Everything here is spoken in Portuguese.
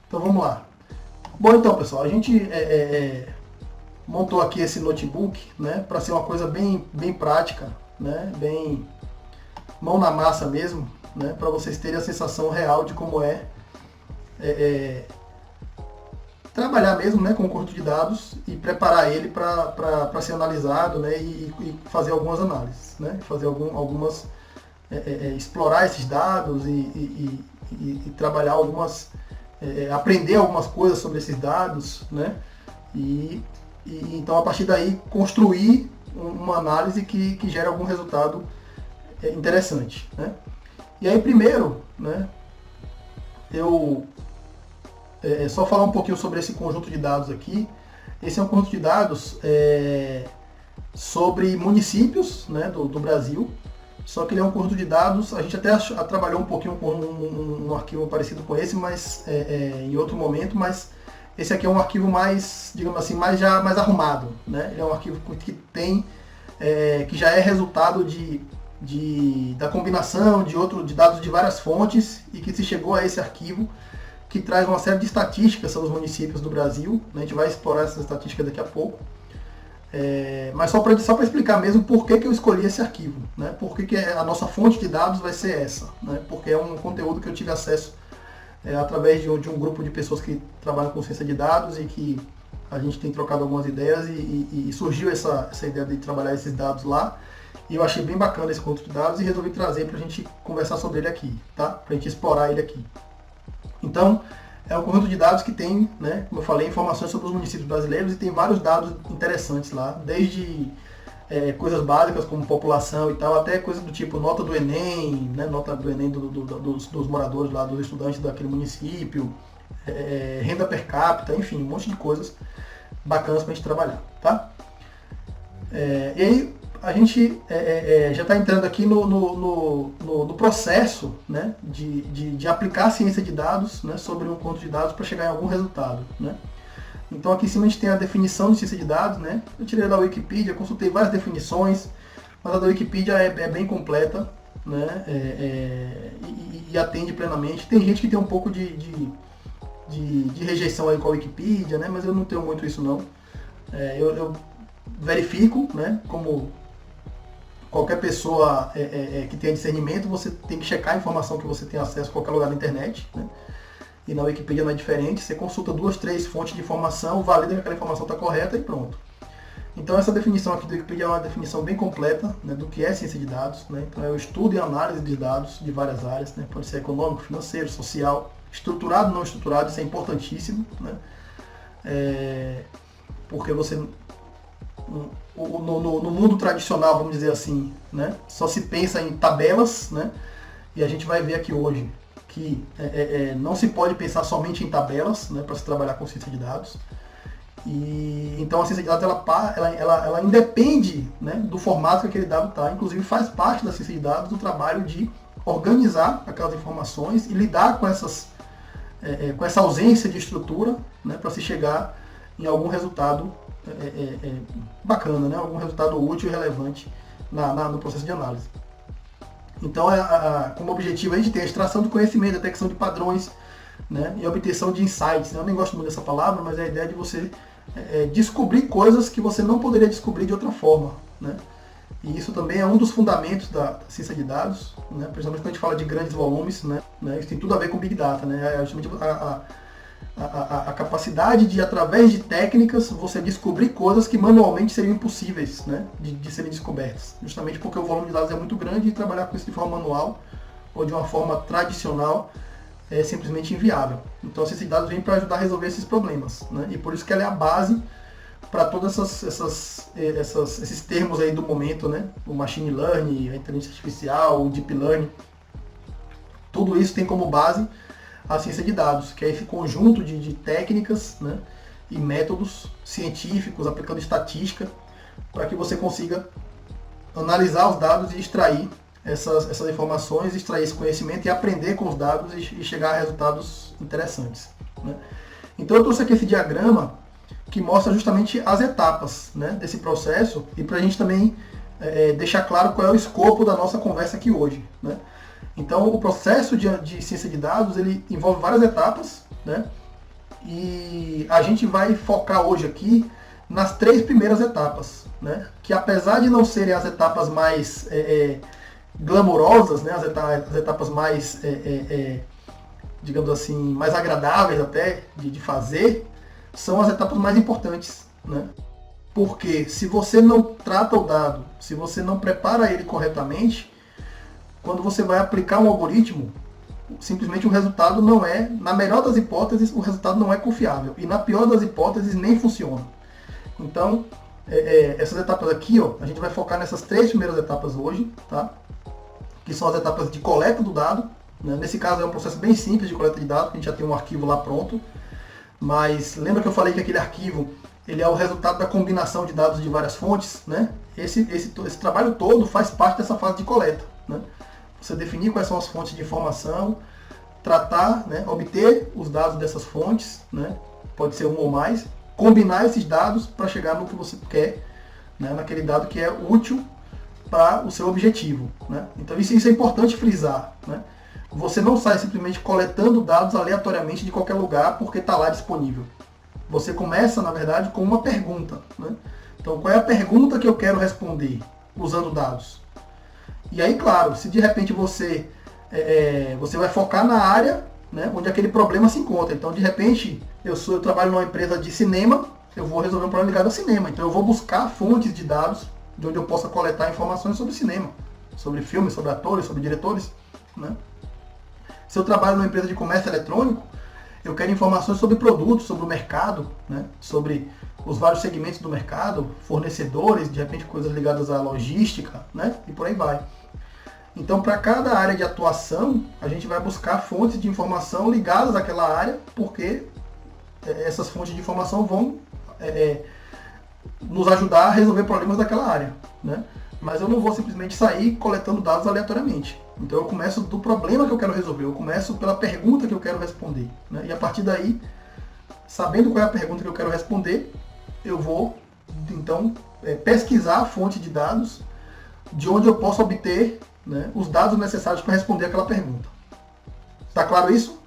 Então vamos lá. Bom, então pessoal, a gente montou aqui esse notebook, né, para ser uma coisa bem prática, né, bem mão na massa mesmo, né, para vocês terem a sensação real de como trabalhar mesmo, né, com o conjunto de dados e preparar ele para ser analisado, né, e fazer algumas análises, né, fazer algumas explorar esses dados e trabalhar aprender algumas coisas sobre esses dados, né, então a partir daí construir uma análise que gere algum resultado interessante, né. E aí primeiro, né, eu só falar um pouquinho sobre esse conjunto de dados aqui. Esse é um conjunto de dados sobre municípios, né, do Brasil, só que ele é um conjunto de dados, a gente até trabalhou um pouquinho com um arquivo parecido com esse, mas em outro momento, mas esse aqui é um arquivo mais, digamos assim, mais arrumado, né? Ele é um arquivo que já é resultado da combinação de dados de várias fontes e que se chegou a esse arquivo que traz uma série de estatísticas sobre os municípios do Brasil, né? A gente vai explorar essas estatísticas daqui a pouco. Mas só para explicar mesmo por que eu escolhi esse arquivo, né? Por que a nossa fonte de dados vai ser essa, né? Porque é um conteúdo que eu tive acesso através de um grupo de pessoas que trabalham com ciência de dados e que a gente tem trocado algumas ideias e surgiu essa ideia de trabalhar esses dados lá. E eu achei bem bacana esse conjunto de dados e resolvi trazer para a gente conversar sobre ele aqui, tá? Para a gente explorar ele aqui. Então, é um conjunto de dados que tem, né, como eu falei, informações sobre os municípios brasileiros e tem vários dados interessantes lá, desde coisas básicas como população e tal, até coisas do tipo nota do Enem, né, nota do Enem dos moradores lá, dos estudantes daquele município, renda per capita, enfim, um monte de coisas bacanas para a gente trabalhar, tá? E aí, a gente já está entrando aqui no processo, né, de aplicar a ciência de dados, né, sobre um conjunto de dados para chegar em algum resultado, né. Então aqui em cima a gente tem a definição de ciência de dados, né. Eu tirei da Wikipedia, consultei várias definições, mas a da Wikipedia é bem completa, né, e atende plenamente. Tem gente que tem um pouco de rejeição aí com a Wikipedia, né, mas eu não tenho muito isso não. Eu verifico, né, como qualquer pessoa que tenha discernimento, você tem que checar a informação que você tem acesso a qualquer lugar da internet, né? E na Wikipedia não é diferente, você consulta 2, 3 fontes de informação, valida que aquela informação está correta e pronto. Então essa definição aqui do Wikipedia é uma definição bem completa, né, do que é ciência de dados, né? Então é o estudo e análise de dados de várias áreas, né? Pode ser econômico, financeiro, social, estruturado, não estruturado, isso é importantíssimo, né? Porque você... No mundo tradicional, vamos dizer assim, né, só se pensa em tabelas, né, e a gente vai ver aqui hoje que não se pode pensar somente em tabelas, né, para se trabalhar com ciência de dados. E então a ciência de dados ela independe, né, do formato que aquele dado está, inclusive faz parte da ciência de dados do trabalho de organizar aquelas informações e lidar com essa ausência de estrutura, né, para se chegar em algum resultado bacana, né? Algum resultado útil e relevante no processo de análise. Então, como objetivo, a gente tem a extração do conhecimento, a detecção de padrões, né? E a obtenção de insights. Eu nem gosto muito dessa palavra, mas é a ideia de você descobrir coisas que você não poderia descobrir de outra forma, né? E isso também é um dos fundamentos da ciência de dados, né? Principalmente quando a gente fala de grandes volumes, né? Isso tem tudo a ver com Big Data, né? A capacidade de, através de técnicas, você descobrir coisas que manualmente seriam impossíveis, né, de serem descobertas. Justamente porque o volume de dados é muito grande e trabalhar com isso de forma manual ou de uma forma tradicional é simplesmente inviável. Então a ciência de dados vem para ajudar a resolver esses problemas, né, e por isso que ela é a base para todos esses termos aí do momento, né, o machine learning, a inteligência artificial, o deep learning. Tudo isso tem como base a ciência de dados, que é esse conjunto de técnicas, né, e métodos científicos, aplicando estatística, para que você consiga analisar os dados e extrair essas informações, extrair esse conhecimento e aprender com os dados e chegar a resultados interessantes, né. Então eu trouxe aqui esse diagrama que mostra justamente as etapas, né, desse processo e para a gente também deixar claro qual é o escopo da nossa conversa aqui hoje, né. Então, o processo de ciência de dados, ele envolve várias etapas, né? E a gente vai focar hoje aqui nas 3 primeiras etapas, né? Que apesar de não serem as etapas mais glamurosas, né? As etapas mais, digamos assim, mais agradáveis até de fazer, são as etapas mais importantes, né? Porque se você não trata o dado, se você não prepara ele corretamente, quando você vai aplicar um algoritmo, simplesmente o resultado não é, na melhor das hipóteses, o resultado não é confiável. E na pior das hipóteses, nem funciona. Então, essas etapas aqui, ó, a gente vai focar nessas 3 primeiras etapas hoje, tá? Que são as etapas de coleta do dado. Né? Nesse caso é um processo bem simples de coleta de dados, que a gente já tem um arquivo lá pronto. Mas lembra que eu falei que aquele arquivo ele é o resultado da combinação de dados de várias fontes, né? Esse trabalho todo faz parte dessa fase de coleta, né? Você definir quais são as fontes de informação, tratar, né, obter os dados dessas fontes, né? Pode ser um ou mais, combinar esses dados para chegar no que você quer, né? Naquele dado que é útil para o seu objetivo, né? Então isso é importante frisar, né? Você não sai simplesmente coletando dados aleatoriamente de qualquer lugar porque está lá disponível. Você começa, na verdade, com uma pergunta, né? Então, qual é a pergunta que eu quero responder usando dados? E aí, claro, se de repente você vai focar na área, né, onde aquele problema se encontra. Então, de repente, eu trabalho numa empresa de cinema, eu vou resolver um problema ligado ao cinema. Então, eu vou buscar fontes de dados de onde eu possa coletar informações sobre cinema, sobre filmes, sobre atores, sobre diretores, né? Se eu trabalho numa empresa de comércio eletrônico, eu quero informações sobre produtos, sobre o mercado, né? Sobre os vários segmentos do mercado, fornecedores, de repente coisas ligadas à logística, né? E por aí vai. Então, para cada área de atuação, a gente vai buscar fontes de informação ligadas àquela área, porque essas fontes de informação vão nos ajudar a resolver problemas daquela área, né? Mas eu não vou simplesmente sair coletando dados aleatoriamente. Então eu começo do problema que eu quero resolver, eu começo pela pergunta que eu quero responder, né? E a partir daí, sabendo qual é a pergunta que eu quero responder, eu vou, então, pesquisar a fonte de dados de onde eu posso obter, né, os dados necessários para responder aquela pergunta. Está claro isso?